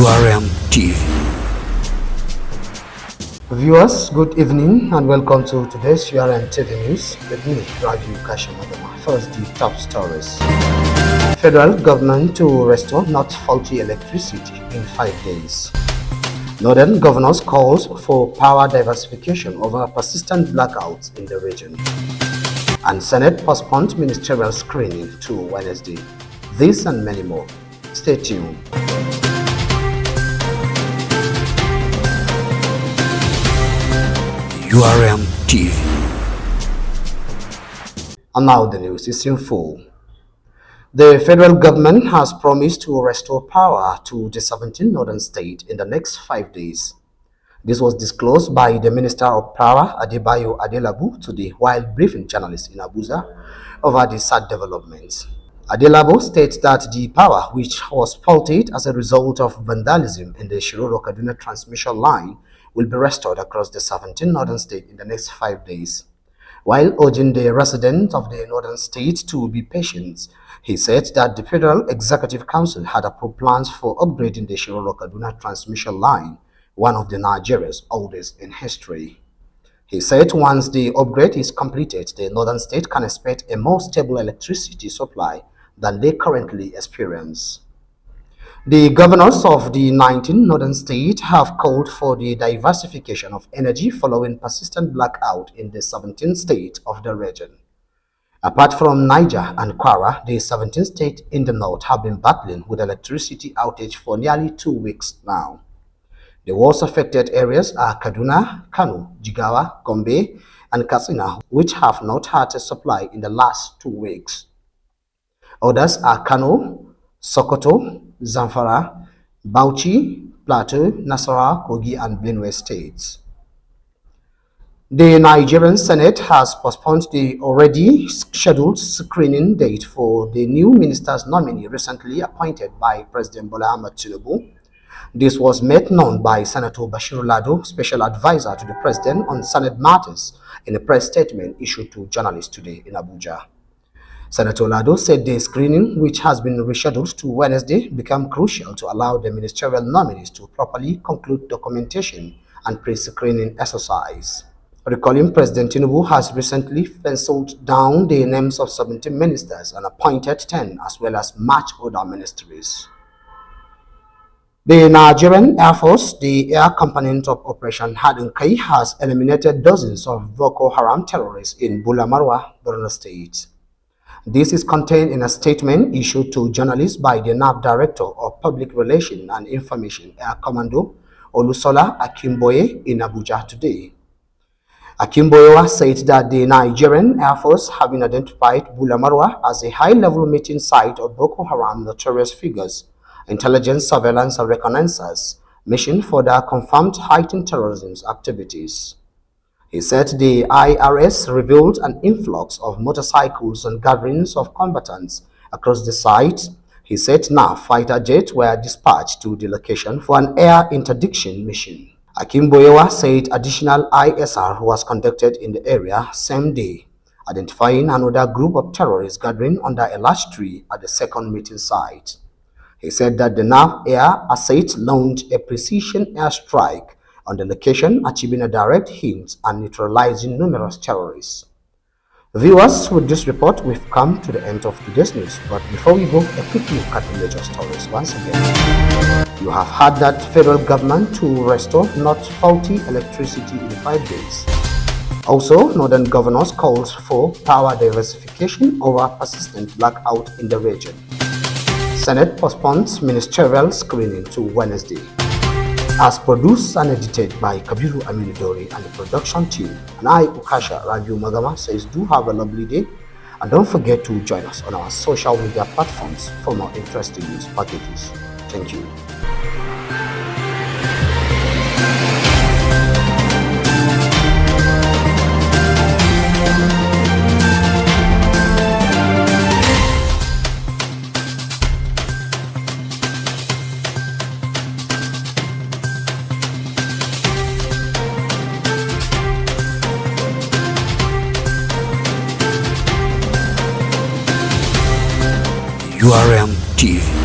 URMtv. Viewers, good evening and welcome to today's URMtv news with me, Raju Kashamadama. First, the top stories. Federal government to restore not faulty electricity in 5 days. Northern governors calls for power diversification over persistent blackouts in the region. And Senate postponed ministerial screening to Wednesday. This and many more. Stay tuned. URMtv. And now the news is in full. The federal government has promised to restore power to the 17 northern states in the next 5 days. This was disclosed by the Minister of Power, Adebayo Adelabu, today while briefing journalists in Abuja over the sad developments. Adelabu states that the power, which was faulted as a result of vandalism in the Shiroro-Kaduna transmission line, will be restored across the 17 northern states in the next 5 days. While urging the residents of the northern states to be patient, he said that the Federal Executive Council had approved plans for upgrading the Shiroro-Kaduna transmission line, one of the Nigeria's oldest in history. He said once the upgrade is completed, the northern state can expect a more stable electricity supply than they currently experience. The governors of the 19 northern states have called for the diversification of energy following persistent blackout in the 17 states of the region. Apart from Niger and Kwara, the 17 states in the north have been battling with electricity outage for nearly 2 weeks now. The worst affected areas are Kaduna, Kano, Jigawa, Gombe, and Katsina, which have not had a supply in the last 2 weeks. Others are Kano, Sokoto, Zamfara, Bauchi, Plateau, Nasarawa, Kogi, and Benue states. The Nigerian Senate has postponed the already scheduled screening date for the new minister's nominee recently appointed by President Bola Ahmed Tinubu. This was made known by Senator Bashir Lado, Special Advisor to the President on Senate matters, in a press statement issued to journalists today in Abuja. Senator Lado said the screening, which has been rescheduled to Wednesday, became crucial to allow the ministerial nominees to properly conclude documentation and pre-screening exercise. Recalling President Tinubu has recently penciled down the names of 17 ministers and appointed 10 as well as much other ministries. The Nigerian Air Force, the air component of Operation Hadinkai, has eliminated dozens of Boko Haram terrorists in Bulamarwa, Borno State. This is contained in a statement issued to journalists by the NAV Director of Public Relations and Information, Air Commando Olusola Akimboye, in Abuja today. Akimboye said that the Nigerian Air Force, having identified Bulamarwa as a high-level meeting site of Boko Haram notorious figures, intelligence, surveillance, and reconnaissance mission further confirmed heightened terrorism activities. He said the IRS revealed an influx of motorcycles and gatherings of combatants across the site. He said now fighter jets were dispatched to the location for an air interdiction mission. Akimboye said additional ISR was conducted in the area same day, identifying another group of terrorists gathering under a large tree at the second meeting site. He said that the NAV Air Asset launched a precision airstrike on the location, achieving a direct hit and neutralizing numerous terrorists. Viewers, with this report, we've come to the end of today's news. But before we go, a quick look at the major stories once again. You have heard that federal government to restore not faulty electricity in 5 days. Also, northern governors calls for power diversification over persistent blackout in the region. Senate postpones ministerial screening to Wednesday. As produced and edited by Kabiru Aminidori and the production team, and I, Ukasha Raju Magama, says do have a lovely day, and don't forget to join us on our social media platforms for more interesting news packages. Thank you. URMtv.